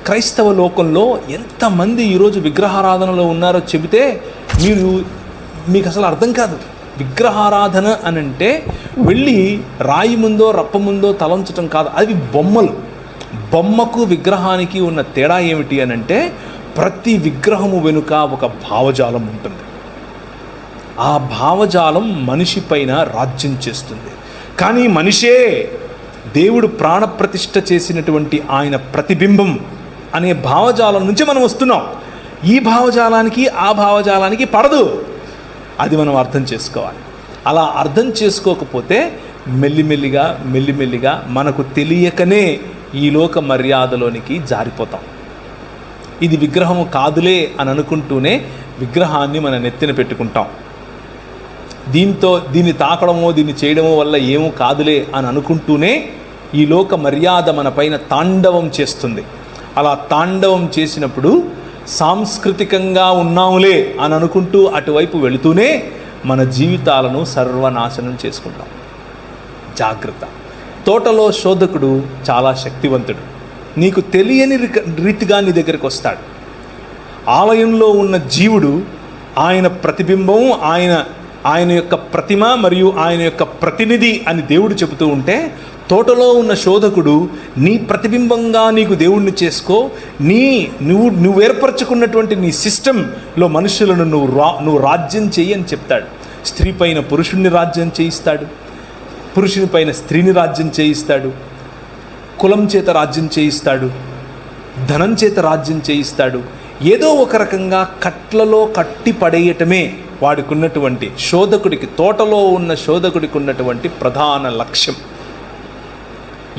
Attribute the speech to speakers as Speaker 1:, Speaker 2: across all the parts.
Speaker 1: క్రైస్తవ లోకంలో ఎంతమంది ఈరోజు విగ్రహారాధనలో ఉన్నారో చెబితే మీకు అసలు అర్థం కాదు. విగ్రహారాధన అని అంటే వెళ్ళి రాయి ముందో రప్ప ముందో తలంచటం కాదు, అవి బొమ్మలు. బొమ్మకు విగ్రహానికి ఉన్న తేడా ఏమిటి అని అంటే ప్రతి విగ్రహము వెనుక ఒక భావజాలం ఉంటుంది. ఆ భావజాలం మనిషి పైన రాజ్యం చేస్తుంది. కానీ మనిషే దేవుడు ప్రాణప్రతిష్ఠ చేసినటువంటి ఆయన ప్రతిబింబం అనే భావజాలం నుంచి మనం వస్తున్నాం. ఈ భావజాలానికి ఆ భావజాలానికి పడదు. అది మనం అర్థం చేసుకోవాలి. అలా అర్థం చేసుకోకపోతే మెల్లిమెల్లిగా మనకు తెలియకనే ఈ లోక మర్యాదలోనికి జారిపోతాం. ఇది విగ్రహము కాదులే అని అనుకుంటూనే విగ్రహాన్ని మన నెత్తిన పెట్టుకుంటాం. దీన్ని తాకడమో దీన్ని చేయడమో వల్ల ఏమో కాదులే అని అనుకుంటూనే ఈ లోక మర్యాద మన పైన తాండవం చేస్తుంది. అలా తాండవం చేసినప్పుడు సాంస్కృతికంగా ఉన్నాములే అని అనుకుంటూ అటువైపు వెళుతూనే మన జీవితాలను సర్వనాశనం చేసుకుంటాం. జాగ్రత్త. తోటలో శోధకుడు చాలా శక్తివంతుడు. నీకు తెలియని రీతిగా నీ దగ్గరికి వస్తాడు. ఆలయంలో ఉన్న జీవుడు ఆయన ప్రతిబింబం, ఆయన యొక్క ప్రతిమ మరియు ఆయన యొక్క ప్రతినిధి అని దేవుడు చెబుతూ ఉంటే, తోటలో ఉన్న శోధకుడు నీ ప్రతిబింబంగా నీకు దేవుణ్ణి నువ్వు ఏర్పరచుకున్నటువంటి నీ సిస్టంలో మనుషులను నువ్వు రాజ్యం చెయ్యి అని చెప్తాడు. స్త్రీ పైన పురుషుణ్ణి రాజ్యం చేయిస్తాడు, పురుషుని పైన స్త్రీని రాజ్యం చేయిస్తాడు, కులం చేత రాజ్యం చేయిస్తాడు, ధనం చేత రాజ్యం చేయిస్తాడు. ఏదో ఒక రకంగా కట్లలో కట్టి పడేయటమే వాడికున్నటువంటి తోటలో ఉన్న శోధకుడికి ఉన్నటువంటి ప్రధాన లక్ష్యం.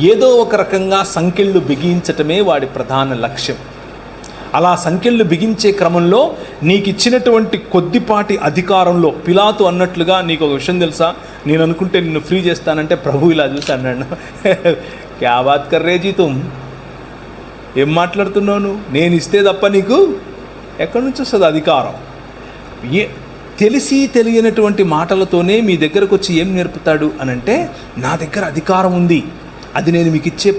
Speaker 1: ఏదో ఒక రకంగా సంకెళ్ళు బిగించటమే వాడి ప్రధాన లక్ష్యం. అలా సంకెళ్ళు బిగించే క్రమంలో నీకు ఇచ్చినటువంటి కొద్దిపాటి అధికారంలో పిలాతు అన్నట్లుగా, నీకు ఒక విషయం తెలుసా, నేను అనుకుంటే నిన్ను ఫ్రీ చేస్తానంటే ప్రభు ఇలా చూసి అన్నాడు, క్యా బాత్ కర్ రే జీ తుమ్, ఏం మాట్లాడుతున్నావు, నేను ఇస్తే తప్ప నీకు ఎక్కడి నుంచి వస్తుంది అధికారం? తెలిసి తెలియనటువంటి మాటలతోనే మీ దగ్గరకు వచ్చి ఏం నేర్పుతాడు అనంటే, నా దగ్గర అధికారం ఉంది, అది నేను మీకు ఇచ్చే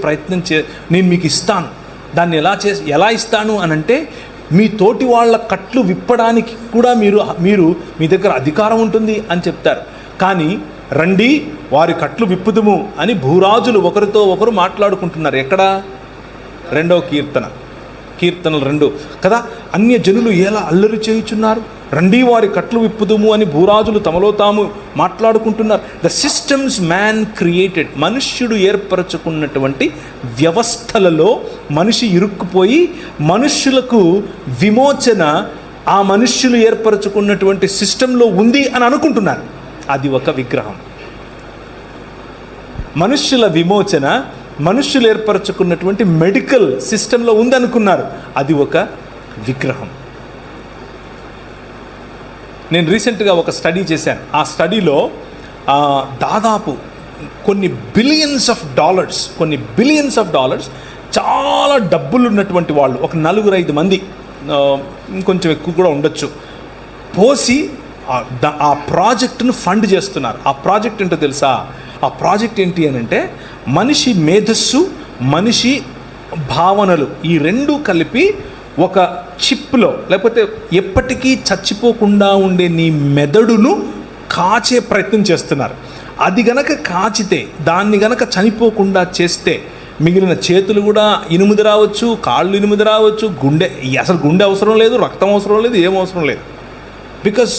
Speaker 1: నేను మీకు ఇస్తాను. దాన్ని ఎలా ఇస్తాను అనంటే, మీ తోటి వాళ్ళ కట్లు విప్పడానికి కూడా మీ దగ్గర అధికారం ఉంటుంది అని చెప్తారు. కానీ రండి వారి కట్లు విప్పుదుము అని భూరాజులు ఒకరితో ఒకరు మాట్లాడుకుంటున్నారు. ఎక్కడ? 2వ కీర్తనలు 2 కదా. అన్య జనులు ఎలా అల్లరి చేయుచున్నారు, రండి వారి కట్లు విప్పుదుము అని భూరాజులు తమలో తాము మాట్లాడుకుంటున్నారు. ద సిస్టమ్స్ మ్యాన్ క్రియేటెడ్, మనుష్యుడు ఏర్పరచుకున్నటువంటి వ్యవస్థలలో మనిషి ఇరుక్కుపోయి మనుష్యులకు విమోచన ఆ మనుష్యులు ఏర్పరచుకున్నటువంటి సిస్టంలో ఉంది అని అనుకుంటున్నారు. అది ఒక విగ్రహం. మనుష్యుల విమోచన మనుష్యులు ఏర్పరచుకున్నటువంటి మెడికల్ సిస్టంలో ఉందనుకున్నారు. అది ఒక విగ్రహం. నేను రీసెంట్గా ఒక స్టడీ చేశాను. ఆ స్టడీలో దాదాపు కొన్ని బిలియన్స్ ఆఫ్ డాలర్స్ చాలా డబ్బులు ఉన్నటువంటి వాళ్ళు, ఒక 4-5 మంది, ఇంకొంచెం ఎక్కువ కూడా ఉండొచ్చు, పోసి ఆ ప్రాజెక్టును ఫండ్ చేస్తున్నారు. ఆ ప్రాజెక్ట్ ఏంటో తెలుసా? ఆ ప్రాజెక్ట్ ఏంటి అని అంటే, మనిషి మేధస్సు, మనిషి భావనలు ఈ 2 కలిపి ఒక చిప్లో, లేకపోతే ఎప్పటికీ చచ్చిపోకుండా ఉండే నీ మెదడును కాచే ప్రయత్నం చేస్తున్నారు. అది గనక కాచితే, దాన్ని గనక చనిపోకుండా చేస్తే, మిగిలిన చేతులు కూడా ఇనుముది రావచ్చు, కాళ్ళు ఇనుముది రావచ్చు, అసలు గుండె అవసరం లేదు, రక్తం అవసరం లేదు, ఏం అవసరం లేదు. Because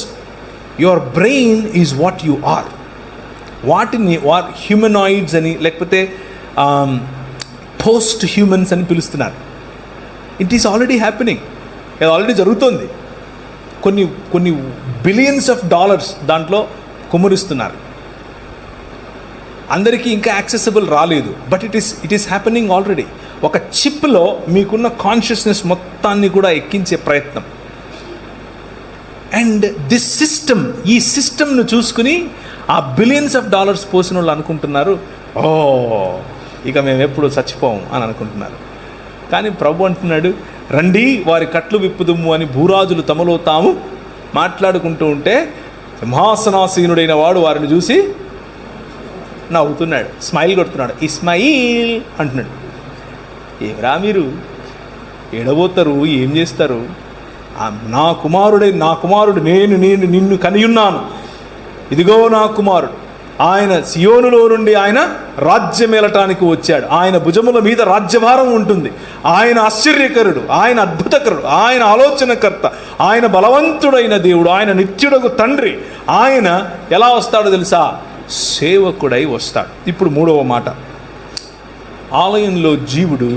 Speaker 1: your brain is what you are. వాటిని హ్యూమనాయిడ్స్ అని, లేకపోతే పోస్ట్ హ్యూమన్స్ అని పిలుస్తున్నారు. It is already happening. ఇది ఆల్రెడీ జరుగుతోంది. కొన్ని బిలియన్స్ ఆఫ్ డాలర్స్ దాంట్లో కుమ్మరిస్తున్నారు. అందరికీ ఇంకా యాక్సెసిబుల్ రాలేదు, but it is happening already. ఒక చిప్లో మీకున్న కాన్షియస్నెస్ మొత్తాన్ని కూడా ఎక్కించే ప్రయత్నం. అండ్ దిస్ సిస్టమ్, ఈ సిస్టమ్ను చూసుకుని ఆ బిలియన్స్ ఆఫ్ డాలర్స్ పోసిన వాళ్ళు అనుకుంటున్నారు, ఇక మేము ఎప్పుడు చచ్చిపోము అని అనుకుంటున్నారు. కానీ ప్రభు అంటున్నాడు, రండి వారి కట్లు విప్పుదుము అని భూరాజులు తమలో తాము మాట్లాడుకుంటూ ఉంటే, సింహాసనాసీనుడైన వాడు వారిని చూసి నవ్వుతున్నాడు, స్మైల్ కొడుతున్నాడు, ఇస్మాయిల్ అంటున్నాడు. ఏమిరా మీరు, ఎడబోతారు, ఏం చేస్తారు? నా కుమారుడు నేను నిన్ను కనియున్నాను, ఇదిగో నా కుమారుడు, ఆయన సియోనులో నుండి ఆయన రాజ్యమేలటానికి వచ్చాడు, ఆయన భుజముల మీద రాజ్యభారం ఉంటుంది, ఆయన ఆశ్చర్యకరుడు, ఆయన అద్భుతకరుడు, ఆయన ఆలోచనకర్త, ఆయన బలవంతుడైన దేవుడు, ఆయన నిత్యుడగు తండ్రి. ఆయన ఎలా వస్తాడో తెలుసా? సేవకుడై వస్తాడు. ఇప్పుడు మూడవ మాట, ఆలయంలో జీవుడు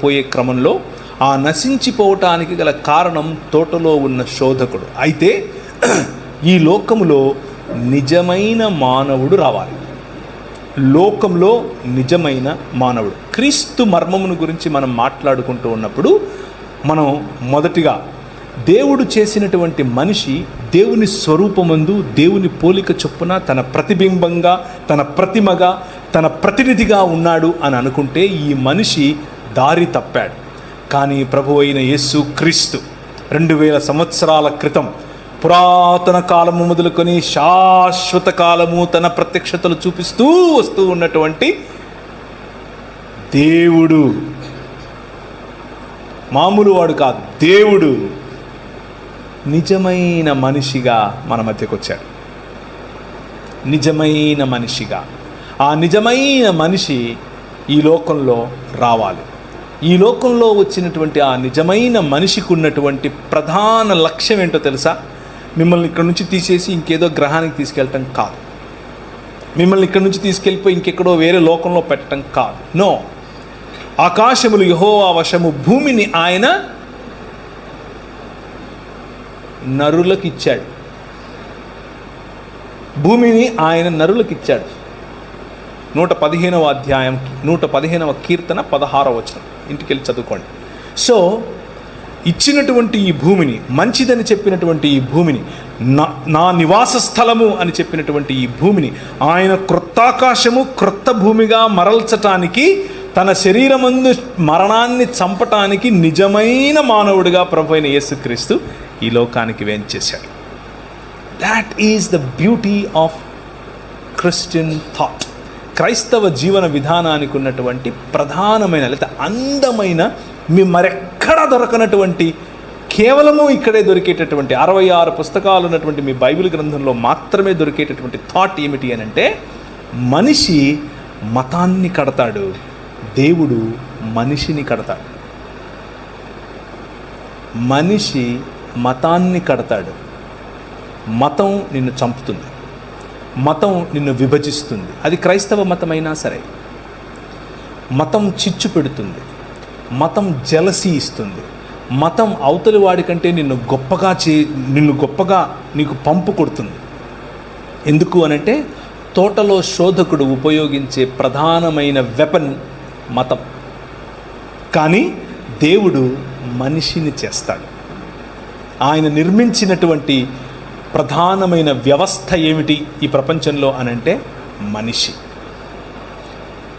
Speaker 1: పోయే క్రమంలో ఆ నశించిపోవటానికి గల కారణం తోటలో ఉన్న శోధకుడు. అయితే ఈ లోకములో నిజమైన మానవుడు రావాలి. లోకంలో నిజమైన మానవుడు. క్రీస్తు మర్మమును గురించి మనం మాట్లాడుకుంటూ ఉన్నప్పుడు మనం మొదటిగా దేవుడు చేసినటువంటి మనిషి దేవుని స్వరూపమందు దేవుని పోలిక చొప్పున తన ప్రతిబింబంగా, తన ప్రతిమగా, తన ప్రతినిధిగా ఉన్నాడు అని అనుకుంటే ఈ మనిషి దారి తప్పాడు. కానీ ప్రభువైన యేసు క్రీస్తు 2000 సంవత్సరాల క్రితం పురాతన కాలము మొదలుకొని శాశ్వత కాలము తన ప్రత్యక్షతలు చూపిస్తూ వస్తూ ఉన్నటువంటి దేవుడు, మామూలు వాడు కాదు, దేవుడు నిజమైన మనిషిగా మన మధ్యకు వచ్చాడు. నిజమైన మనిషిగా. ఆ నిజమైన మనిషి ఈ లోకంలో రావాలి. ఈ లోకంలో వచ్చినటువంటి ఆ నిజమైన మనిషికి ఉన్నటువంటి ప్రధాన లక్ష్యం ఏంటో తెలుసా? మిమ్మల్ని ఇక్కడ నుంచి తీసేసి ఇంకేదో గ్రహానికి తీసుకెళ్ళటం కాదు, మిమ్మల్ని ఇక్కడ నుంచి తీసుకెళ్ళిపోయి ఇంకెక్కడో వేరే లోకంలో పెట్టడం కాదు. నో, ఆకాశములు యెహోవా వశము, భూమిని ఆయన నరులకు ఇచ్చాడు. భూమిని ఆయన నరులకు ఇచ్చాడు. 115వ అధ్యాయం 115వ కీర్తన 16వ వచనం ఇంటికి వెళ్ళి చదువుకోండి. సో ఇచ్చినటువంటి ఈ భూమిని, మంచిదని చెప్పినటువంటి ఈ భూమిని, నా నివాస స్థలము అని చెప్పినటువంటి ఈ భూమిని ఆయన క్రొత్తాకాశము క్రొత్త భూమిగా మరల్చటానికి, తన శరీరమందు మరణాన్ని చంపటానికి నిజమైన మానవుడిగా ప్రభువైన యేసుక్రీస్తు ఈ లోకానికి వేంచేశాడు. That is the beauty of Christian thought. క్రైస్తవ జీవన విధానానికి ఉన్నటువంటి ప్రధానమైన లేదా అందమైన, మీ మరెక్కడా దొరకనటువంటి, కేవలము ఇక్కడే దొరికేటటువంటి 66 పుస్తకాలు ఉన్నటువంటి మీ బైబిల్ గ్రంథంలో మాత్రమే దొరికేటటువంటి థాట్ ఏమిటి అని అంటే, మనిషి మతాన్ని కడతాడు, దేవుడు మనిషిని కడతాడు. మనిషి మతాన్ని కడతాడు. మతం నిన్ను చంపుతుంది, మతం నిన్ను విభజిస్తుంది. అది క్రైస్తవ మతమైనా సరే. మతం చిచ్చు పెడుతుంది, మతం జలసీ ఇస్తుంది, మతం అవతలి వాడికంటే నిన్ను గొప్పగా నీకు పంపు కొడుతుంది. ఎందుకు అనంటే, తోటలో శోధకుడు ఉపయోగించే ప్రధానమైన వెపన్ మతం. కానీ దేవుడు మనిషిని చేస్తాడు. ఆయన నిర్మించినటువంటి ప్రధానమైన వ్యవస్థ ఏమిటి ఈ ప్రపంచంలో అనంటే, మనిషి.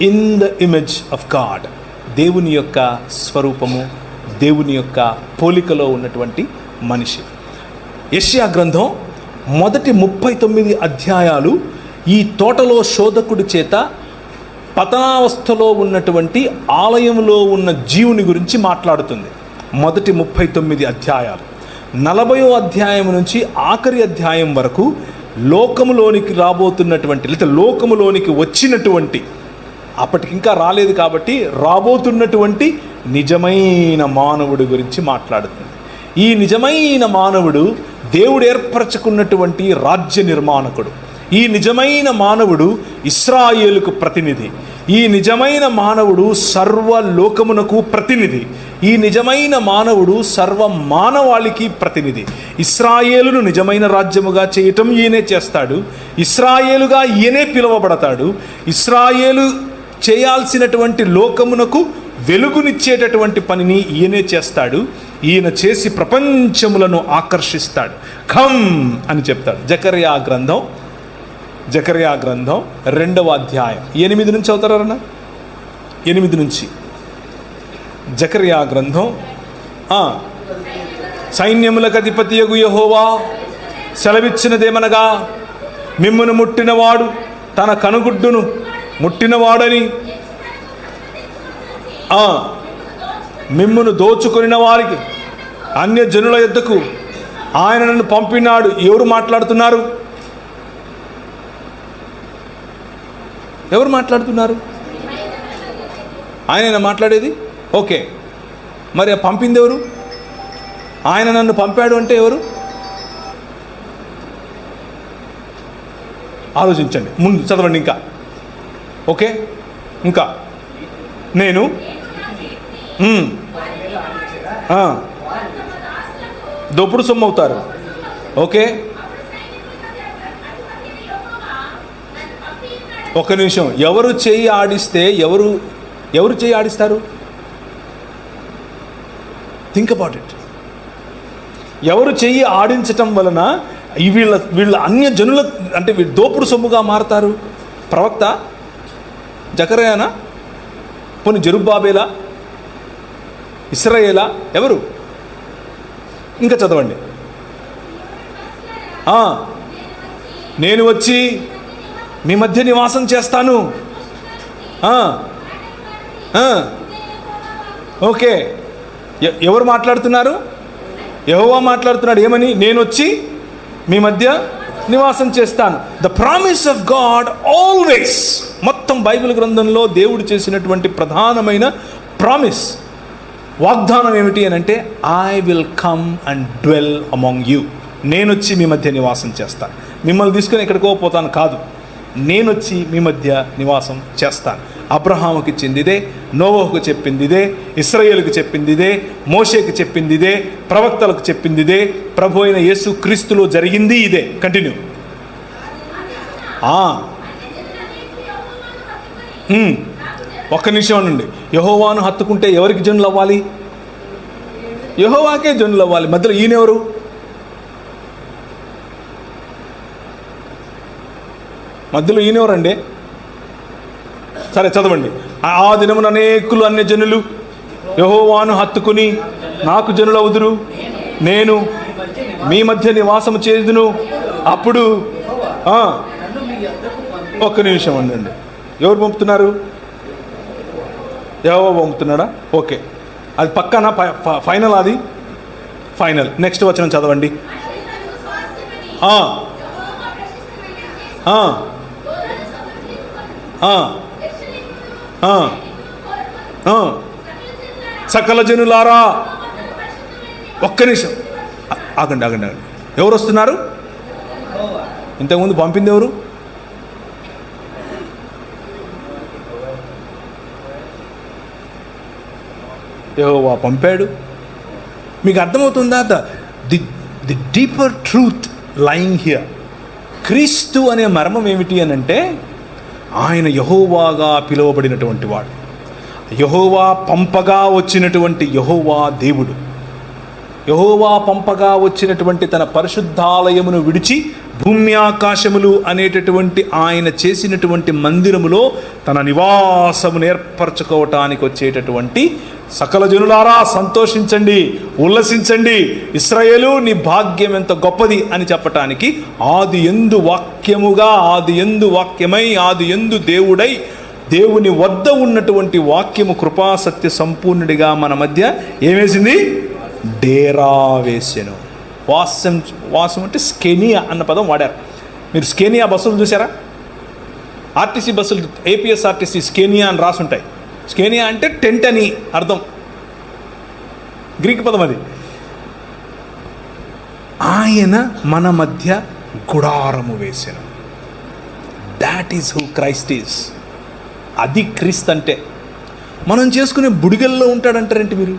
Speaker 1: In the image of God, దేవుని యొక్క స్వరూపము, దేవుని యొక్క పోలికలో ఉన్నటువంటి మనిషి. యెషయా గ్రంథం మొదటి 39 అధ్యాయాలు ఈ తోటలో శోధకుడి చేత పతనావస్థలో ఉన్నటువంటి ఆలయంలో ఉన్న జీవుని గురించి మాట్లాడుతుంది. మొదటి 39 అధ్యాయాలు. 40వ అధ్యాయం నుంచి ఆఖరి అధ్యాయం వరకు లోకములోనికి రాబోతున్నటువంటి, లేదా లోకములోనికి వచ్చినటువంటి, అప్పటికి ఇంకా రాలేదు కాబట్టి రాబోతున్నటువంటి నిజమైన మానవుడి గురించి మాట్లాడుతుంది. ఈ నిజమైన మానవుడు దేవుడు ఏర్పరచుకున్నటువంటి రాజ్య నిర్మాణకుడు. ఈ నిజమైన మానవుడు ఇశ్రాయేలుకు ప్రతినిధి. ఈ నిజమైన మానవుడు సర్వలోకమునకు ప్రతినిధి. ఈ నిజమైన మానవుడు సర్వ మానవాళికి ప్రతినిధి. ఇశ్రాయేలును నిజమైన రాజ్యముగా చేయటం ఈయనే చేస్తాడు. ఇశ్రాయేలుగా ఈయనే పిలువబడతాడు. ఇశ్రాయేలు చేయాల్సినటువంటి లోకమునకు వెలుగునిచ్చేటటువంటి పనిని ఈయనే చేస్తాడు. ఈయన చేసి ప్రపంచములను ఆకర్షిస్తాడు. ఖమ్ అని చెప్తాడు. జకర్యా గ్రంథం 2వ అధ్యాయం 8 నుంచి అవుతారన్నా, 8 నుంచి. జకర్యా గ్రంథం, సైన్యములకు అధిపతియగు యెహోవా సెలవిచ్చినదేమనగా, మిమ్మును ముట్టినవాడు తన కనుగుడ్డును ముట్టినవాడని మిమ్మును దోచుకొనిన వారికి అన్య జనుల యొద్దకు ఆయన నన్ను పంపినాడు. ఎవరు మాట్లాడుతున్నారు? ఎవరు మాట్లాడుతున్నారు? ఆయన మాట్లాడేది. ఓకే, మరి పంపింది ఎవరు? ఆయన నన్ను పంపాడు అంటే ఎవరు? ఆలోచించండి, ముందు చదవండి ఇంకా. ఓకే, ఇంకా నేను దోపుడు సొమ్ము అవుతారు. ఓకే, ఒక నిమిషం. ఎవరు చేయి ఆడిస్తే ఎవరు చేయి ఆడిస్తారు? Think about it. ఎవరు చెయ్యి ఆడించటం వలన వీళ్ళ అన్య జనుల అంటే వీళ్ళు దోపుడు సొమ్ముగా మారతారు? ప్రవక్త? జకరయానా? పోనీ జెరుబ్బాబేలా? ఇశ్రాయేలా? ఎవరు? ఇంకా చదవండి. నేను వచ్చి మీ మధ్య నివాసం చేస్తాను. ఓకే, ఎవరు మాట్లాడుతున్నారు? యెహోవా మాట్లాడుతున్నాడు. ఏమని? నేను వచ్చి మీ మధ్య నివాసం చేస్తాను. The promise of God always. మొత్తం బైబిల్ గ్రంథంలో దేవుడు చేసినటువంటి ప్రధానమైన ప్రామిస్, వాగ్దానం ఏమిటి అని అంటే, I will come and dwell among you. నేను వచ్చి మీ మధ్య నివాసం చేస్తాను. మిమ్మల్ని తీసుకొని ఎక్కడికో పోతాను కాదు, నేను వచ్చి మీ మధ్య నివాసం చేస్తాను. అబ్రహాముకి ఇచ్చింది ఇదే, నోవహుకు చెప్పింది ఇదే, ఇశ్రాయేలుకు చెప్పింది ఇదే, మోషేకి చెప్పింది ఇదే, ప్రవక్తలకు చెప్పింది ఇదే, ప్రభు అయిన యేసు క్రీస్తులో జరిగింది ఇదే. కంటిన్యూ. ఒక్క నిమిషం అనండి. యెహోవాను హత్తుకుంటే ఎవరికి జనులు అవ్వాలి? యెహోవాకే జనులు అవ్వాలి. మధ్యలో ఈయనెవరు? మధ్యలో ఈయనెవరండి? సరే చదవండి. ఆ దినమున అనేకులు అన్య జనులు యెహోవాను హత్తుకుని నాకు జనులవుదురు, నేను మీ మధ్య నివాసము చేదును. అప్పుడు ఒక్క నిమిషం అండి. ఎవరు పంపుతున్నారు? యెహోవా పంపుతున్నాడా? ఓకే, అది పక్కన ఫైనల్. అది ఫైనల్. నెక్స్ట్ వచనం చదవండి. సకల జనులారా. ఒక్క నిమిషం ఆగండి. ఎవరు వస్తున్నారు? ఇంతకుముందు పంపింది ఎవరు? యెహోవా పంపాడు. మీకు అర్థమవుతుందా? The deeper truth lying here. క్రీస్తు అనే మర్మం ఏమిటి అని అంటే, ఆయన యెహోవాగా పిలువబడినటువంటి వాడు, యెహోవా పంపగా వచ్చినటువంటి యెహోవా దేవుడు. యెహోవా పంపగా వచ్చినటువంటి తన పరిశుద్ధాలయమును విడిచి భూమి ఆకాశములు అనేటటువంటి ఆయన చేసినటువంటి మందిరములో తన నివాసమును ఏర్పరచుకోవటానికి వచ్చేటటువంటి సకల జనులారా సంతోషించండి, ఉల్లసించండి, ఇశ్రాయేలు నీ భాగ్యం ఎంత గొప్పది అని చెప్పటానికి ఆది యందు వాక్యముగా, ఆది యందు వాక్యమై, ఆది యందు దేవుడై, దేవుని వద్ద ఉన్నటువంటి వాక్యము కృపా సత్య సంపూర్ణుడిగా మన మధ్య ఏమేసింది? డేరా వేసెను. వాసం అంటే స్కెనియా అన్న పదం వాడారు. మీరు స్కెనియా బస్సులు చూసారా? ఆర్టీసీ బస్సులు, ఏపీఎస్ఆర్టీసీ స్కెనియా అని రాసుంటాయి. స్కెనియా అంటే టెంట్ అని అర్థం, గ్రీక్ పదం అది. ఆయన మన మధ్య గుడారము వేసెను. That is who Christ is. అది క్రీస్తు అంటే. మనం చేసుకునే బుడిగల్లో ఉంటాడంటారేంటి మీరు?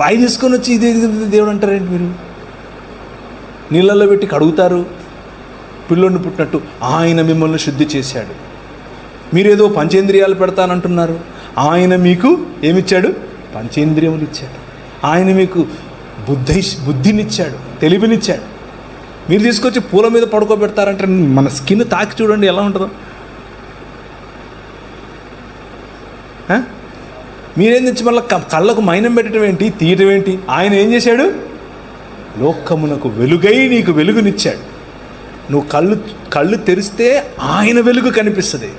Speaker 1: రాయి తీసుకొని వచ్చి ఇదే దేవుడు అంటారేంటి మీరు? నీళ్ళల్లో పెట్టి కడుగుతారు పిల్లోడిని పుట్టినట్టు. ఆయన మిమ్మల్ని శుద్ధి చేశాడు. మీరేదో పంచేంద్రియాలు పెడతానంటున్నారు. ఆయన మీకు ఏమిచ్చాడు? పంచేంద్రియములు ఇచ్చాడు. ఆయన మీకు బుద్ధినిచ్చాడు, తెలివినిచ్చాడు. మీరు తీసుకొచ్చి పూల మీద పడుకోబెడతారంటే మన స్కిన్ తాకి చూడండి ఎలా ఉంటుందో. మీరేం తెచ్చి మళ్ళీ కళ్ళకు మైనం పెట్టడం ఏంటి, తీయటం ఏంటి? ఆయన ఏం చేశాడు? లోకమునకు వెలుగై నీకు వెలుగునిచ్చాడు. నువ్వు కళ్ళు తెరిస్తే ఆయన వెలుగు కనిపిస్తుంది.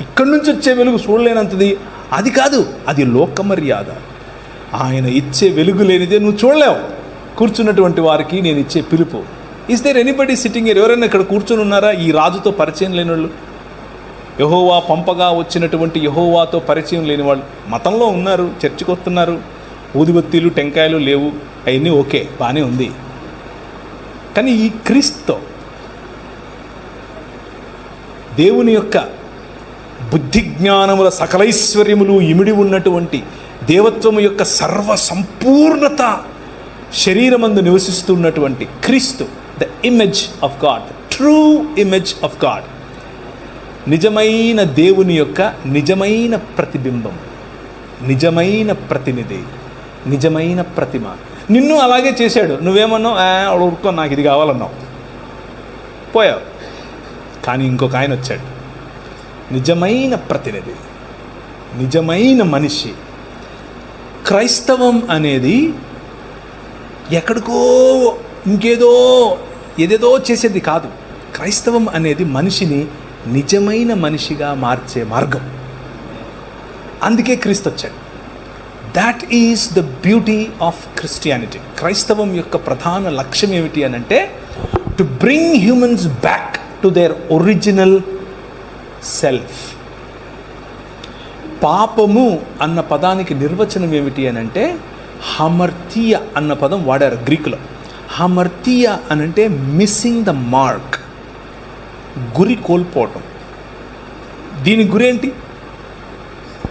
Speaker 1: ఇక్కడి నుంచి వచ్చే వెలుగు చూడలేనంతది, అది కాదు, అది లోక మర్యాద. ఆయన ఇచ్చే వెలుగు లేనిదే నువ్వు చూడలేవు. కూర్చున్నటువంటి వారికి నేను ఇచ్చే పిలుపు. Is there anybody sitting here? ఎవరైనా ఇక్కడ కూర్చొని ఉన్నారా ఈ రాజుతో పరిచయం లేని వాళ్ళు? యెహోవా పంపగా వచ్చినటువంటి యెహోవాతో పరిచయం లేని వాళ్ళు మతంలో ఉన్నారు, చర్చికి వస్తున్నారు, ఊదిబత్తీలు టెంకాయలు లేవు, అవన్నీ ఓకే, బాగానే ఉంది. కానీ ఈ క్రీస్తుతో దేవుని యొక్క బుద్ధి జ్ఞానముల సకలైశ్వర్యములు ఇమిడి ఉన్నటువంటి దేవత్వము యొక్క సర్వ సంపూర్ణత శరీరమందు నివసిస్తున్నటువంటి క్రీస్తు, the image of God, the true image of God, నిజమైన దేవుని యొక్క నిజమైన ప్రతిబింబం, నిజమైన ప్రతినిధి, నిజమైన ప్రతిమ. నిన్ను అలాగే చేశాడు. నువ్వేమన్నావు? ఊరుకో, నాకు ఇది కావాలన్నావు, పోయావు. కానీ ఇంకొక ఆయన వచ్చాడు, నిజమైన ప్రతినిధి, నిజమైన మనిషి. క్రైస్తవం అనేది ఎక్కడికో ఏదేదో చేసేది కాదు. క్రైస్తవం అనేది మనిషిని నిజమైన మనిషిగా మార్చే మార్గం. అందుకే క్రీస్తు వచ్చాడు. That is the beauty of Christianity. క్రైస్తవం యొక్క ప్రధాన లక్ష్యం ఏమిటి అని అంటే, to bring humans back to their original self. పాపము అన్న పదానికి నిర్వచనం ఏమిటి అని అంటే, హమర్తియ అన్న పదం వాడారు గ్రీకులో. హమర్తియ అని అంటే మిస్సింగ్ ద మార్క్, గురి కోల్పోవటం. దీని గురేంటి?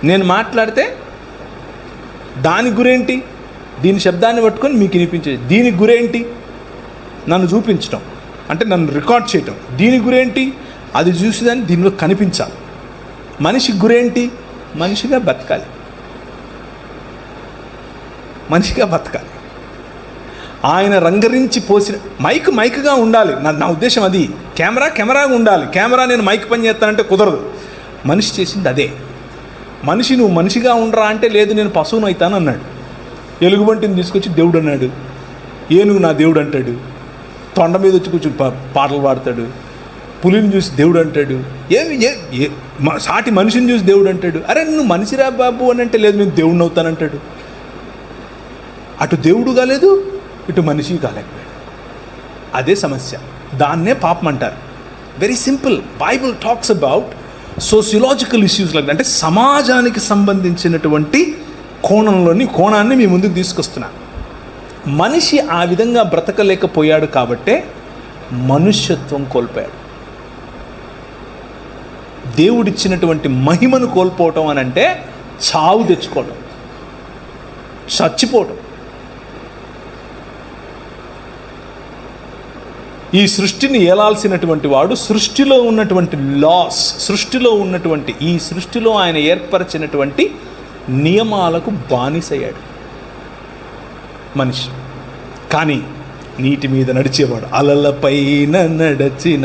Speaker 1: నేను మాట్లాడితే దాని గురేంటి? దీని శబ్దాన్ని పట్టుకొని మీకు వినిపించేది. దీని గురేంటి? నన్ను చూపించటం, అంటే నన్ను రికార్డ్ చేయటం. దీని గురేంటి? అది చూసేదాన్ని దీనిలో కనిపించాలి. మనిషి గురేంటి? మనిషిగా బతకాలి, మనిషిగా బతకాలి. ఆయన రంగరించి పోసిన మైక్గా ఉండాలి. నా ఉద్దేశం అది. కెమెరాగా ఉండాలి. కెమెరా నేను మైక్ పని చేస్తానంటే కుదరదు. మనిషి చేసింది అదే. మనిషి నువ్వు మనిషిగా ఉండరా అంటే, లేదు నేను పశువును అవుతాను అన్నాడు. ఎలుగుబంటిని తీసుకొచ్చి దేవుడు అన్నాడు. ఏనుగు నా దేవుడు అంటాడు. తొండ మీద వచ్చి కూర్చొని పాటలు పాడతాడు. పులిని చూసి దేవుడు అంటాడు. సాటి మనిషిని చూసి దేవుడు అంటాడు. అరే నువ్వు మనిషిరా బాబు అని అంటే, లేదు నేను దేవుడిని అవుతానంటాడు. అటు దేవుడు కాలేదు, ఇటు మనిషి కాలేకపోయాడు. అదే సమస్య. దాన్నే పాపం అంటారు. Very simple. Bible talks about sociological issues like, అంటే సమాజానికి సంబంధించినటువంటి కోణాన్ని మీ ముందుకు తీసుకొస్తున్నాను. మనిషి ఆ విధంగా బ్రతకలేకపోయాడు కాబట్టే మనుష్యత్వం కోల్పోయాడు. దేవుడిచ్చినటువంటి మహిమను కోల్పోవటం అని అంటే చావు తెచ్చుకోవటం, చచ్చిపోవటం. ఈ సృష్టిని ఏలాల్సినటువంటి వాడు సృష్టిలో ఉన్నటువంటి లాస్, సృష్టిలో ఉన్నటువంటి ఈ సృష్టిలో ఆయన ఏర్పరిచినటువంటి నియమాలకు బానిసయ్యాడు మనిషి. కానీ నీటి మీద నడిచేవాడు, అలలపైన నడచిన,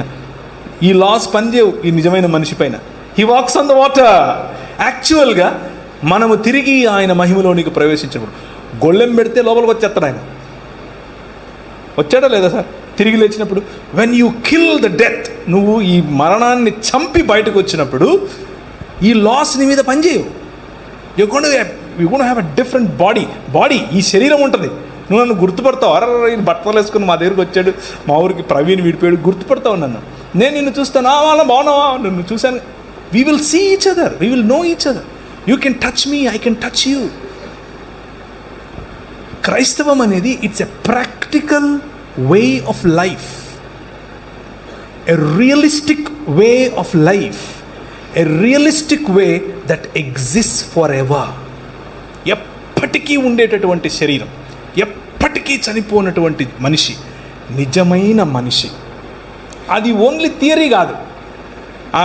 Speaker 1: ఈ లాస్ పనిచేయవు ఈ నిజమైన మనిషి పైన. He walks on the water. యాక్చువల్గా మనము తిరిగి ఆయన మహిమలోనికి ప్రవేశించినప్పుడు గొళ్ళెం పెడితే లోపలికి వచ్చేస్తాడు ఆయన. వచ్చాడా లేదా సార్? తిరిగి లేచినప్పుడు when you kill the death, నువ్వు ఈ మరణాన్ని చంపి బయటకు వచ్చినప్పుడు ఈ లాస్ నీ మీద పనిచేయవు. You gonna have a different body ఈ శరీరం ఉంటుంది. నువ్వు నన్ను గుర్తుపడతావు. ఈ బట్టలు వేసుకుని మా దగ్గరికి వచ్చాడు, మా ఊరికి ప్రవీణ్ విడిపోయాడు, గుర్తుపడతావు నన్ను. నేను నిన్ను చూస్తాను, వాళ్ళ బాగున్నావా, నిన్ను చూశాను. We will see each other, we will know each other. You can touch me, I can touch you. క్రైస్తవం అనేది it's a practical way of life, a realistic way of life, a realistic way that exists forever. ఎప్పటికీ ఉండేటటువంటి శరీరం, ఎప్పటికీ చనిపోయినటువంటి మనిషి, నిజమైన మనిషి. అది ఓన్లీ థియరీ కాదు.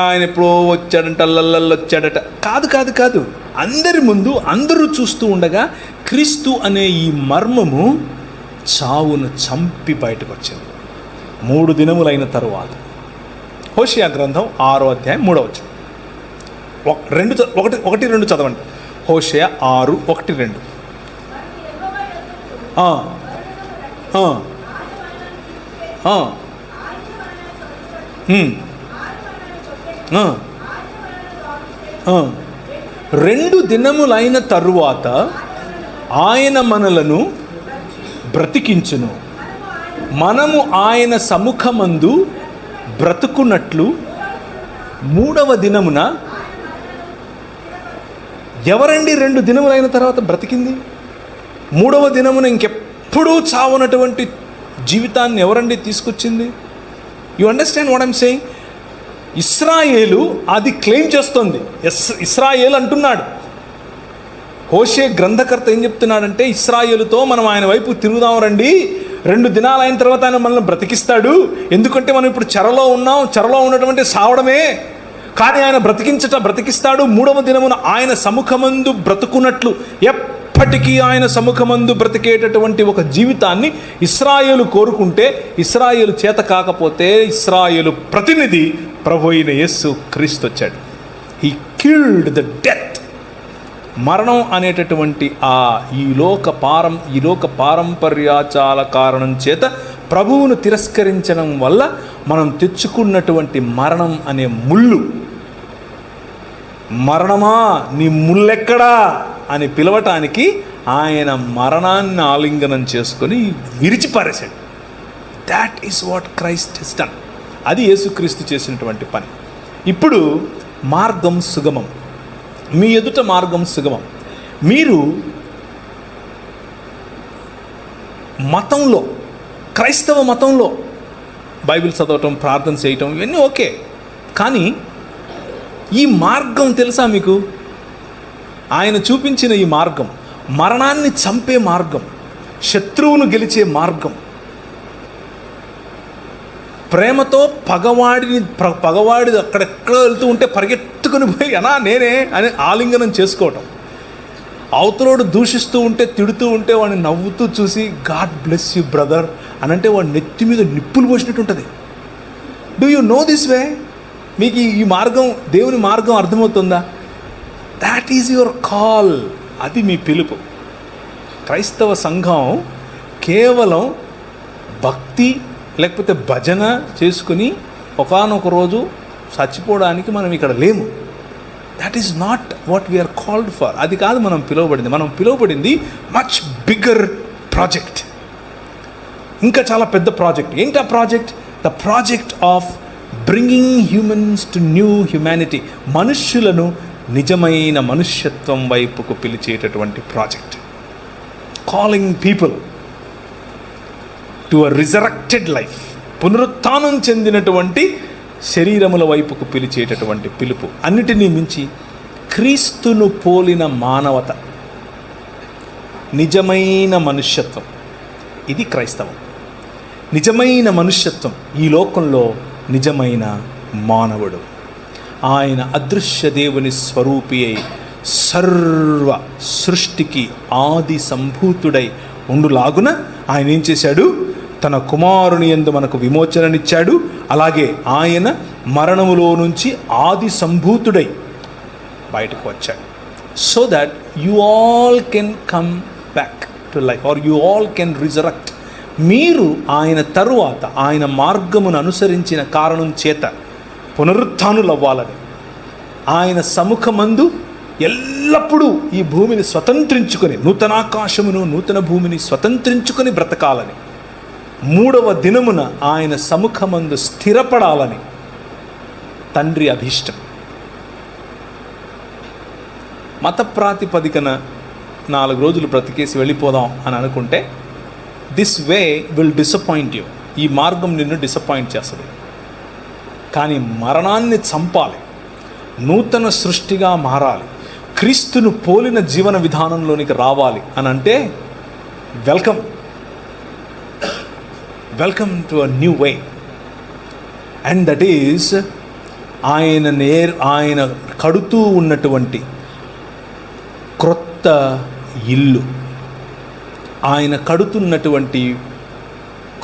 Speaker 1: ఆయన ఎప్పుడో వచ్చాడంట, అల్లల్లో వచ్చాడట, కాదు. అందరి ముందు అందరూ చూస్తూ ఉండగా క్రీస్తు అనే ఈ మర్మము చావును చంపి బయటకు వచ్చింది 3 దినములైన తరువాత. హోషేయ గ్రంథం 6వ అధ్యాయం 3వ వచనం. 1-2 చదవండి. హోషేయ 6:1-2. 2 దినములైన తరువాత ఆయన మనలను బ్రతికించును, మనము ఆయన సముఖమందు బ్రతుకున్నట్లు 3వ దినమున. ఎవరండి 2 దినములైన తర్వాత బ్రతికింది? 3వ దినమున ఇంకెప్పుడూ చావనటువంటి జీవితాన్ని ఎవరండి తీసుకొచ్చింది? You understand what I'm saying? ఇశ్రాయేలు అది క్లెయిమ్ చేస్తుంది. ఇశ్రాయేలు అంటున్నాడు. హోషే గ్రంథకర్త ఏం చెప్తున్నాడంటే, ఇశ్రాయేలుతో మనం ఆయన వైపు తిరుగుదాం రండి, 2 దినాలు అయిన తర్వాత ఆయన మనల్ని బ్రతికిస్తాడు. ఎందుకంటే మనం ఇప్పుడు చెరలో ఉన్నాం, చెరలో ఉన్నటువంటి సావడమే, కానీ ఆయన బ్రతికిస్తాడు. 3వ దినమున ఆయన సముఖమందు బ్రతుకున్నట్లు, ఎప్పటికీ ఆయన సముఖమందు బ్రతికేటటువంటి ఒక జీవితాన్ని ఇశ్రాయేలు కోరుకుంటే, ఇశ్రాయేలు చేత కాకపోతే ఇశ్రాయేలు ప్రతినిధి ప్రభు అయిన యేసు క్రీస్తు వచ్చాడు. He killed the death. మరణం అనేటటువంటి ఈ లోక పారంపర్యాచాల కారణం చేత ప్రభువును తిరస్కరించడం వల్ల మనం తెచ్చుకున్నటువంటి మరణం అనే ముళ్ళు, మరణమా నీ ముళ్ళెక్కడా అని పిలవటానికి ఆయన మరణాన్ని ఆలింగనం చేసుకొని విరిచిపారేశాడు. That is what Christ has done. అది యేసుక్రీస్తు చేసినటువంటి పని. ఇప్పుడు మార్గం సుగమం, మీ ఎదుట మార్గం సుగమం. మీరు మతంలో, క్రైస్తవ మతంలో బైబిల్ చదవటం, ప్రార్థన చేయటం ఇవన్నీ ఓకే, కానీ ఈ మార్గం తెలుసా మీకు? ఆయన చూపించిన ఈ మార్గం మరణాన్ని చంపే మార్గం, శత్రువును గెలిచే మార్గం, ప్రేమతో పగవాడి అక్కడెక్కడ వెళ్తూ ఉంటే పరిగెత్తుకుని పోయి నేనే అని ఆలింగనం చేసుకోవటం, అవతలోడు దూషిస్తూ ఉంటే, తిడుతూ ఉంటే వాడిని నవ్వుతూ చూసి గాడ్ బ్లెస్ యూ బ్రదర్ అని అంటే వాడి నెత్తి మీద నిప్పులు పోసినట్టు ఉంటుంది. Do you know this way? మీకు ఈ మార్గం, దేవుని మార్గం అర్థమవుతుందా? That is your call. అది మీ పిలుపు. క్రైస్తవ సంఘం కేవలం భక్తి లేకపోతే భజన చేసుకుని ఒకానొక రోజు చచ్చిపోవడానికి మనం ఇక్కడ లేము. That is not what we are called for. అది కాదు మనం పిలువబడింది. మనం పిలువబడింది మచ్ బిగ్గర్ ప్రాజెక్ట్, ఇంకా చాలా పెద్ద ప్రాజెక్ట్. ఏంటి ఆ project? The project of bringing humans to new humanity. మనుష్యులను నిజమైన మనుష్యత్వం వైపుకు పిలిచేటటువంటి project. Calling people to a resurrected life. పునరుత్థానం చెందినటువంటి శరీరముల వైపుకు పిలిచేటటువంటి పిలుపు. అన్నిటినీ మించి క్రీస్తును పోలిన మానవత, నిజమైన మనుష్యత్వం. ఇది క్రైస్తవం. నిజమైన మనుష్యత్వం, ఈ లోకంలో నిజమైన మానవుడు. ఆయన అదృశ్య దేవుని స్వరూపి అయి సర్వ సృష్టికి ఆది సంభూతుడై ఉండులాగున ఆయన ఏం చేశాడు? తన కుమారుని యందు మనకు విమోచననిచ్చాడు. అలాగే ఆయన మరణములో నుంచి ఆది సంభూతుడై బయటకు వచ్చాడు. So that you all can come back to life, or you all can resurrect. మీరు ఆయన తరువాత ఆయన మార్గమును అనుసరించిన కారణం చేత పునరుత్థానులు అవ్వాలని, ఆయన సముఖమందు ఎల్లప్పుడూ ఈ భూమిని స్వతంత్రించుకొని, నూతనాకాశమును నూతన భూమిని స్వతంత్రించుకొని బ్రతకాలని, 3వ దినమున ఆయన సముఖమందు స్థిరపడాలని తండ్రి అభీష్టం. మత ప్రాతిపదికన 4 రోజులు బ్రతికేసి వెళ్ళిపోదాం అని అనుకుంటే this way will disappoint you. ఈ మార్గం నిన్ను డిసప్పాయింట్ చేస్తుంది. కానీ మరణాన్ని చంపాలి, నూతన సృష్టిగా మారాలి, క్రీస్తును పోలిన జీవన విధానంలోనికి రావాలి అని అంటే welcome to a new way. And that is ఆయన కడుతూ ఉన్నటువంటి క్రొత్త ఇల్లు, ఆయన కడుతున్నటువంటి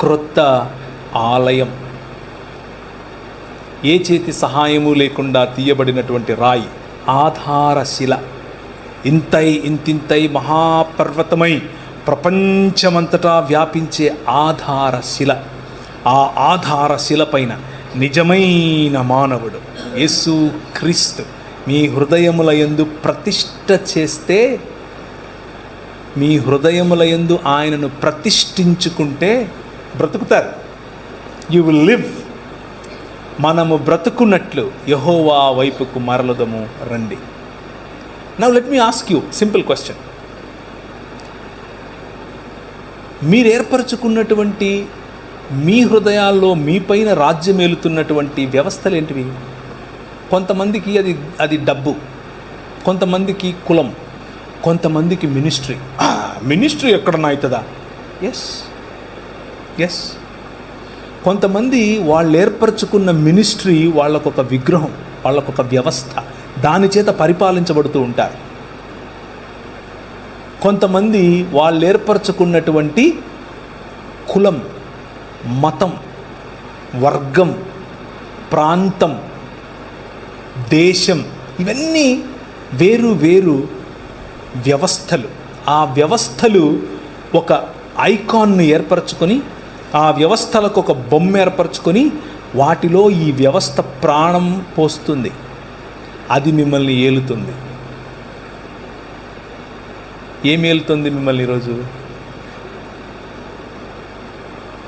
Speaker 1: క్రొత్త ఆలయం, ఏ చేతి సహాయము లేకుండా తీయబడినటువంటి రాయి, ఆధారశిల, ఇంతింతై మహాపర్వతమై ప్రపంచమంతటా వ్యాపించే ఆధారశిల. ఆ ఆధారశిల పైన నిజమైన మానవుడు యేసు క్రీస్తు మీ హృదయముల యందు ప్రతిష్ఠ చేస్తే, మీ హృదయముల యందు ఆయనను ప్రతిష్ఠించుకుంటే బ్రతుకుతారు. You will live. మనము బ్రతుకున్నట్లు యెహోవా వైపుకు మరలుదము రండి. Now let me ask you simple question. మీరు ఏర్పరచుకున్నటువంటి మీ హృదయాల్లో మీ పైన రాజ్యం ఏలుతున్నటువంటి వ్యవస్థలు ఏంటివి? కొంతమందికి అది డబ్బు, కొంతమందికి కులం, కొంతమందికి మినిస్ట్రీ. మినిస్ట్రీ ఎక్కడన్నా అవుతుందా? ఎస్. కొంతమంది వాళ్ళు ఏర్పరచుకున్న మినిస్ట్రీ వాళ్ళకొక విగ్రహం, వాళ్ళకొక వ్యవస్థ, దాని చేత పరిపాలించబడుతూ ఉంటారు. కొంతమంది వాళ్ళు ఏర్పరచుకున్నటువంటి కులం, మతం, వర్గం, ప్రాంతం, దేశం, ఇవన్నీ వేరు వేరు వ్యవస్థలు. ఆ వ్యవస్థలు ఒక ఐకాన్ను ఏర్పరచుకొని, ఆ వ్యవస్థలకు ఒక బొమ్మ ఏర్పరచుకొని, వాటిలో ఈ వ్యవస్థ ప్రాణం పోస్తుంది. అది మిమ్మల్ని ఏలుతుంది. ఏం ఏలుతుంది మిమ్మల్ని ఈరోజు?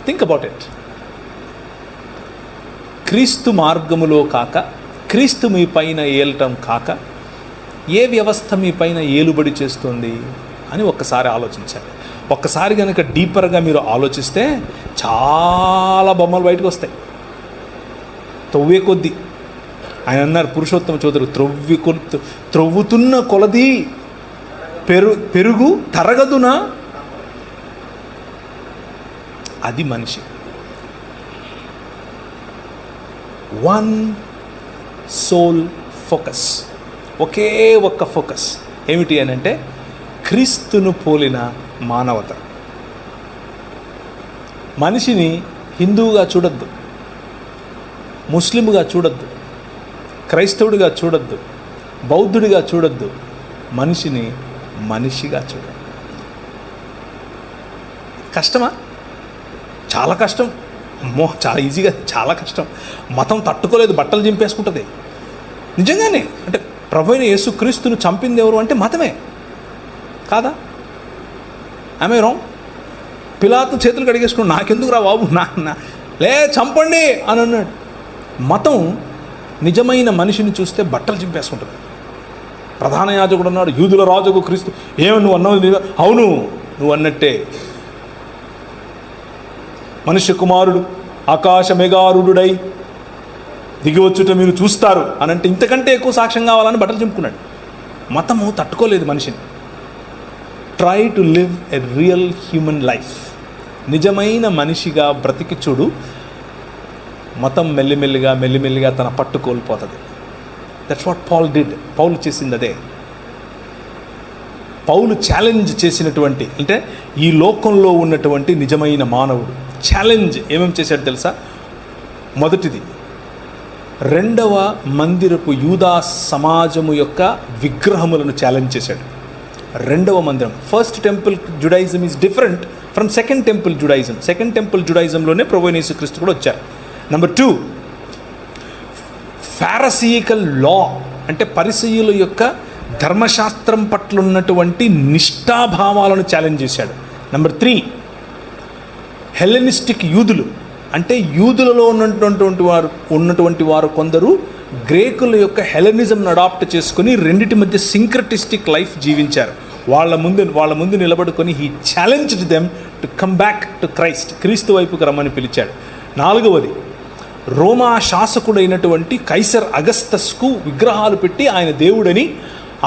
Speaker 1: Think about it. క్రీస్తు మార్గములో కాక, క్రీస్తు మీ పైన ఏలటం కాక, ఏ వ్యవస్థ మీ పైన ఏలుబడి చేస్తుంది అని ఒక్కసారి ఆలోచించాలి. ఒక్కసారి కనుక డీపర్గా మీరు ఆలోచిస్తే చాలా బొమ్మలు బయటకు వస్తాయి. తవ్వే కొద్దీ ఆయన అన్నారు, పురుషోత్తమ చౌదరి, త్రవ్వుతున్న కొలది పెరుగు తరగదునా. అది మనిషి. వన్ సోల్ ఫోకస్, ఒకే ఒక్క ఫోకస్. ఏమిటి అని అంటే క్రీస్తును పోలిన మానవత. మనిషిని హిందువుగా చూడొద్దు, ముస్లింగా చూడొద్దు, క్రైస్తవుడిగా చూడొద్దు, బౌద్ధుడిగా చూడొద్దు. మనిషిని మనిషిగా చూడండి. కష్టమా? చాలా కష్టం. చాలా ఈజీగా, చాలా కష్టం. మతం తట్టుకోలేదు, బట్టలు చింపేసుకుంటుంది. నిజంగానే అంటే ప్రభు అయిన యేసుక్రీస్తును చంపింది ఎవరు అంటే మతమే కాదా? ఆమె రాంగ్? పిలాతు చేతులు కడిగేసుకున్నాడు, నాకెందుకు రా బాబు, లే చంపండి అని అన్నాడు. మతం నిజమైన మనిషిని చూస్తే బట్టలు చింపేసుకుంటుంది. ప్రధాన యాజకుడు అన్నాడు, యూదుల రాజుకు క్రీస్తు. ఏమని నువ్వు అన్నావు? అవును, నువ్వు అన్నట్టే. మనుష్య కుమారుడు ఆకాశ మేఘారుడై దిగివచ్చుట మీరు చూస్తారు అని అంటే ఇంతకంటే ఎక్కువ సాక్ష్యం కావాలని బట్టలు చింపుకున్నాడు. మతము తట్టుకోలేదు మనిషిని. Try to live a real human life. నిజమైన మనిషిగా బ్రతికి చూడు. మతం మెల్లిమెల్లిగా తన పట్టు కోల్పోతుంది. That's what Paul did. Paulu చేసింది అదే. పౌలు ఛాలెంజ్ చేసినటువంటి, అంటే ఈ లోకంలో ఉన్నటువంటి నిజమైన మానవుడు ఛాలెంజ్ ఏమేమి చేశాడు తెలుసా? మొదటిది, రెండవ మందిరపు యూదా సమాజము యొక్క విగ్రహములను ఛాలెంజ్ చేశాడు. రెండవ మందిరం, first temple Judaism is different from second temple Judaism. Second temple జుడాయిజంలోనే ప్రభువైన యేసుక్రీస్తు కూడా వచ్చారు. నెంబర్ 2, ఫారసీకల్ లా, అంటే పరిసయ్యుల యొక్క ధర్మశాస్త్రం పట్ల ఉన్నటువంటి నిష్ఠాభావాలను ఛాలెంజ్ చేశాడు. నెంబర్ 3, హెలెనిస్టిక్ యూదులు, అంటే యూదులలో ఉన్నటువంటి వారు కొందరు గ్రేకుల యొక్క హెలెనిజంను అడాప్ట్ చేసుకుని రెండిటి మధ్య సింక్రటిస్టిక్ లైఫ్ జీవించారు. వాళ్ళ ముందు నిలబడుకొని he challenged them to come back to Christ. క్రీస్తు వైపుకి రమ్మని పిలిచాడు. 4వది, రోమా శాసకుడైనటువంటి కైసర్ అగస్తస్కు విగ్రహాలు పెట్టి ఆయన దేవుడని,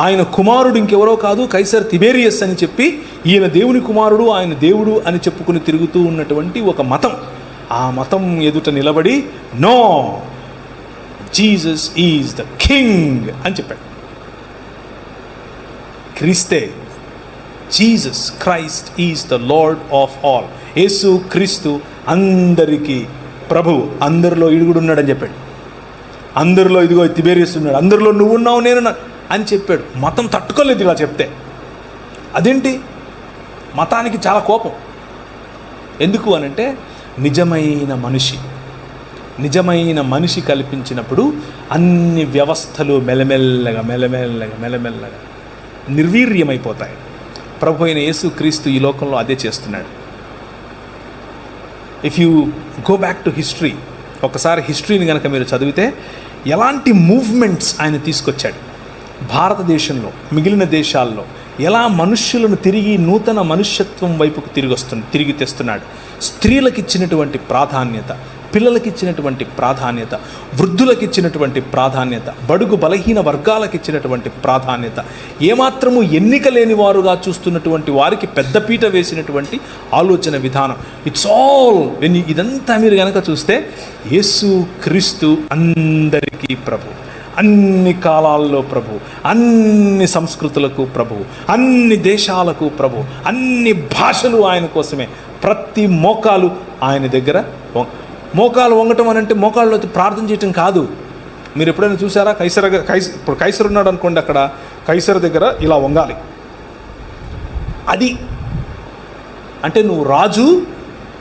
Speaker 1: ఆయన కుమారుడు ఇంకెవరో కాదు కైసర్ తిబేరియస్ అని చెప్పి, ఈయన దేవుని కుమారుడు, ఆయన దేవుడు అని చెప్పుకుని తిరుగుతూ ఉన్నటువంటి ఒక మతం. ఆ మతం ఎదుట నిలబడి no, Jesus is the king అని చెప్పాడు. క్రీస్తే, Jesus Christ is the lord of all. Yesu Kristu అందరికీ ప్రభు, అందరిలో ఇడుగుడు ఉన్నాడని చెప్పాడు. అందరిలో ఇదిగో తిబేరియస్ ఉన్నాడు, అందరిలో నువ్వు ఉన్నావు నేను అని చెప్పాడు. మతం తట్టుకోలేదు ఇలా చెప్తే. అదేంటి? మతానికి చాలా కోపం. ఎందుకు అనంటే నిజమైన మనిషి, నిజమైన మనిషి కల్పించినప్పుడు అన్ని వ్యవస్థలు మెల్లమెల్లగా నిర్వీర్యమైపోతాయి. ప్రభు అయిన యేసు క్రీస్తు ఈ లోకంలో అదే చేస్తున్నాడు. If you go back to history, ఒకసారి హిస్టరీని కనుక మీరు చదివితే ఎలాంటి మూవ్మెంట్స్ ఆయన తీసుకొచ్చాడు, భారతదేశంలో మిగిలిన దేశాల్లో ఎలా మనుష్యులను తిరిగి నూతన మనుష్యత్వం వైపుకు తిరిగి తెస్తున్నాడు. స్త్రీలకు ఇచ్చినటువంటి ప్రాధాన్యత, పిల్లలకి ఇచ్చినటువంటి ప్రాధాన్యత, వృద్ధులకు ఇచ్చినటువంటి ప్రాధాన్యత, బడుగు బలహీన వర్గాలకు ఇచ్చినటువంటి ప్రాధాన్యత, ఏమాత్రము ఎన్నిక లేని వారుగా చూస్తున్నటువంటి వారికి పెద్దపీట వేసినటువంటి ఆలోచన విధానం. ఇట్స్ ఆల్ ఇదంతా మీరు కనుక చూస్తే యేసు క్రీస్తు అందరికీ ప్రభు, అన్ని కాలాల్లో ప్రభు, అన్ని సంస్కృతులకు ప్రభు, అన్ని దేశాలకు ప్రభు, అన్ని భాషలు ఆయన కోసమే. ప్రతి మోకాలు ఆయన దగ్గర. మోకాలు వంగటం అని అంటే మోకాళ్ళు ప్రార్థన చేయటం కాదు. మీరు ఎప్పుడైనా చూసారా? ఇప్పుడు కైసర్ ఉన్నాడు అనుకోండి, అక్కడ కైసర్ దగ్గర ఇలా వంగాలి. అది అంటే నువ్వు రాజు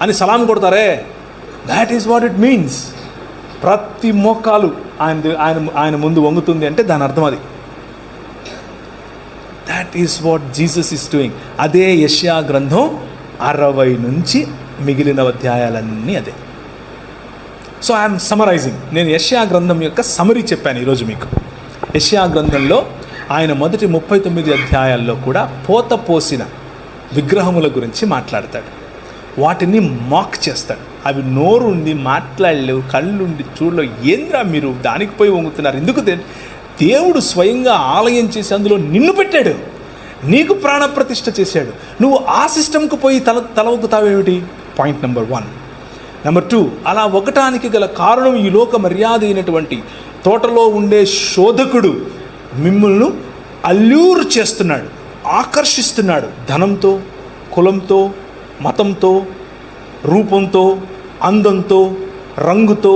Speaker 1: అని సలాం కొడతారే, that is what it means. ప్రతి మోకాలు ఆయన ముందు వంగుతుంది అంటే దాని అర్థం అది. That is what Jesus is doing. అదే యెషయా గ్రంథం 60 నుంచి మిగిలిన అధ్యాయాలన్నీ అదే. So I'm summarizing. నేను యెషయా గ్రంథం యొక్క సమరీ చెప్పాను ఈరోజు మీకు. యెషయా గ్రంథంలో ఆయన మొదటి 39 అధ్యాయాల్లో కూడా పోత పోసిన విగ్రహముల గురించి మాట్లాడతాడు. వాటిని మాక్ చేస్తాడు. అవి నోరుండి మాట్లాడలేవు, కళ్ళుండి చూడలేవు. ఏంద్రా మీరు దానికి పోయి వంగుతున్నారు? ఎందుకు? దేవుడు స్వయంగా ఆలయం చేసి అందులో నిన్ను పెట్టాడు, నీకు ప్రాణప్రతిష్ఠ చేశాడు. నువ్వు ఆ సిస్టమ్కు పోయి తల ఒగ్గుతావేమిటి? Point number 1. నెంబర్ 2, అలా ఒకటానికి గల కారణం ఈ లోక మర్యాద అయినటువంటి తోటలో ఉండే శోధకుడు మిమ్మల్ని అల్యూర్ చేస్తున్నాడు, ఆకర్షిస్తున్నాడు. ధనంతో, కులంతో, మతంతో, రూపంతో, అందంతో, రంగుతో,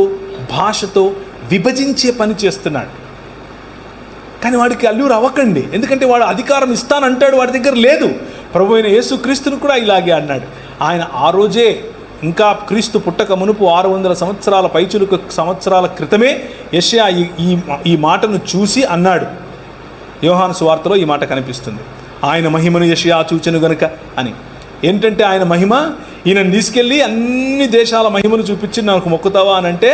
Speaker 1: భాషతో విభజించే పని చేస్తున్నాడు. కానీ వాడికి అల్యూర్ అవ్వకండి, ఎందుకంటే వాడు అధికారం ఇస్తానంటాడు, వాడి దగ్గర లేదు. ప్రభు అయిన యేసు క్రీస్తును కూడా ఇలాగే అన్నాడు. ఆయన ఆ రోజే, ఇంకా క్రీస్తు పుట్టక మునుపు 600 సంవత్సరాల పైచులుకు సంవత్సరాల క్రితమే యెషయా ఈ మాటను చూసి అన్నాడు. యోహాను సువార్తలో ఈ మాట కనిపిస్తుంది. ఆయన మహిమను యెషయా చూచెను గనుక అని. ఏంటంటే ఆయన మహిమ, ఈయనను తీసుకెళ్ళి అన్ని దేశాల మహిమను చూపించి నాకు మొక్కుతావా అని అంటే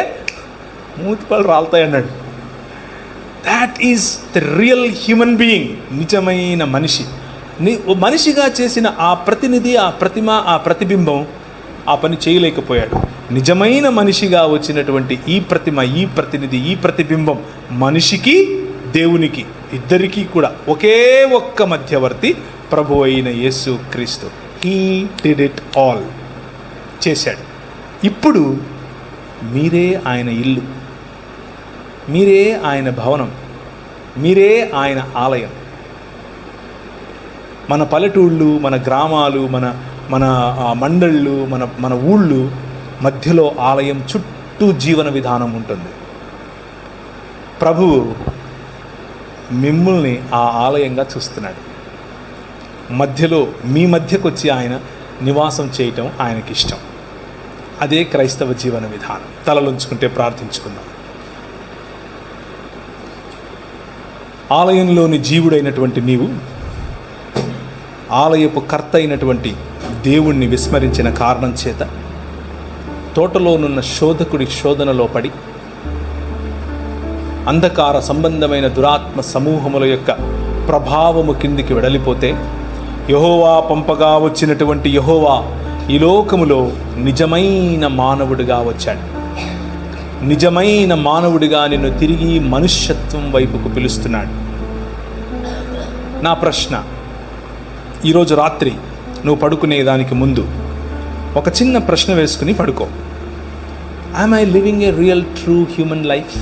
Speaker 1: మూతిపళ్ళు రాలుతాయి అన్నాడు. That is the real human being. నిజమైన మనిషి. మనిషిగా చేసిన ఆ ప్రతినిధి, ఆ ప్రతిమ, ఆ ప్రతిబింబం ఆ పని చేయలేకపోయాడు. నిజమైన మనిషిగా వచ్చినటువంటి ఈ ప్రతిమ, ఈ ప్రతినిధి, ఈ ప్రతిబింబం మనిషికి, దేవునికి ఇద్దరికీ కూడా ఒకే ఒక్క మధ్యవర్తి ప్రభు అయిన యేసు క్రీస్తు. హీ డిడ్ ఇట్ ఆల్ చేశాడు. ఇప్పుడు మీరే ఆయన ఇల్లు, మీరే ఆయన భవనం, మీరే ఆయన ఆలయం. మన పల్లెటూళ్ళు, మన గ్రామాలు, మన మండళ్ళు, మన ఊళ్ళు మధ్యలో ఆలయం, చుట్టూ జీవన విధానం ఉంటుంది. ప్రభువు మిమ్మల్ని ఆ ఆలయంగా చూస్తున్నాడు. మధ్యలో మీ మధ్యకు వచ్చి ఆయన నివాసం చేయటం ఆయనకి ఇష్టం. అదే క్రైస్తవ జీవన విధానం. తలలుంచుకుంటే ప్రార్థించుకుందాం. ఆలయంలోని జీవుడైనటువంటి నీవు ఆలయపు కర్త అయినటువంటి దేవుణ్ణి విస్మరించిన కారణం చేత తోటలోనున్న శోధకుడి శోధనలో పడి అంధకార సంబంధమైన దురాత్మ సమూహముల యొక్క ప్రభావము కిందికి వెడలిపోతే, యెహోవా పంపగా వచ్చినటువంటి యెహోవా ఈ లోకములో నిజమైన మానవుడిగా వచ్చాడు. నిజమైన మానవుడిగా నిన్ను తిరిగి మనుష్యత్వం వైపుకు పిలుస్తున్నాడు. నా ప్రశ్న, ఈరోజు రాత్రి నువ్వు పడుకునే దానికి ముందు ఒక చిన్న ప్రశ్న వేసుకుని పడుకో. Am I living a real true human life?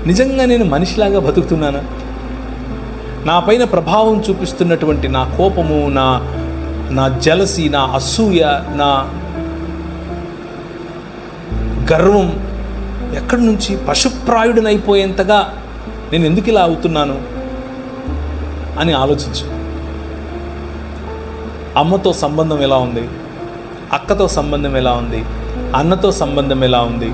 Speaker 1: నిజంగా నేను మనిషిలాగా బతుకుతున్నానా? నా పైన ప్రభావం చూపిస్తున్నటువంటి నా కోపము, నా జలసి, నా అసూయ, నా గర్వం ఎక్కడి నుంచి పశుప్రాయుడినైపోయేంతగా నేను ఎందుకు ఇలా అవుతున్నాను అని ఆలోచించు. అమ్మతో సంబంధం ఎలా ఉంది? అక్కతో సంబంధం ఎలా ఉంది? అన్నతో సంబంధం ఎలా ఉంది?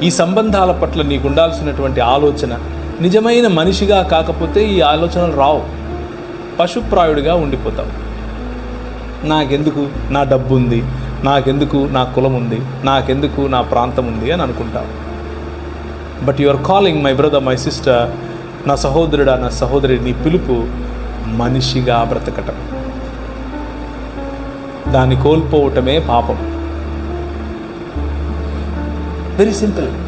Speaker 1: ఈ సంబంధాల పట్ల నీకు ఉండాల్సినటువంటి ఆలోచన నిజమైన మనిషిగా కాకపోతే ఈ ఆలోచనలు రావు. పశుప్రాయుడిగా ఉండిపోతావు. నాకెందుకు నా డబ్బు ఉంది, నాకెందుకు నా కులం ఉంది, నాకెందుకు నా ప్రాంతం ఉంది అని అనుకుంటావు. But you are calling my brother, my sister, నా సహోదరుడా, నా సహోదరి, నీ పిలుపు మనిషిగా బ్రతకటం. దాన్ని కోల్పోవటమే పాపం. Very simple.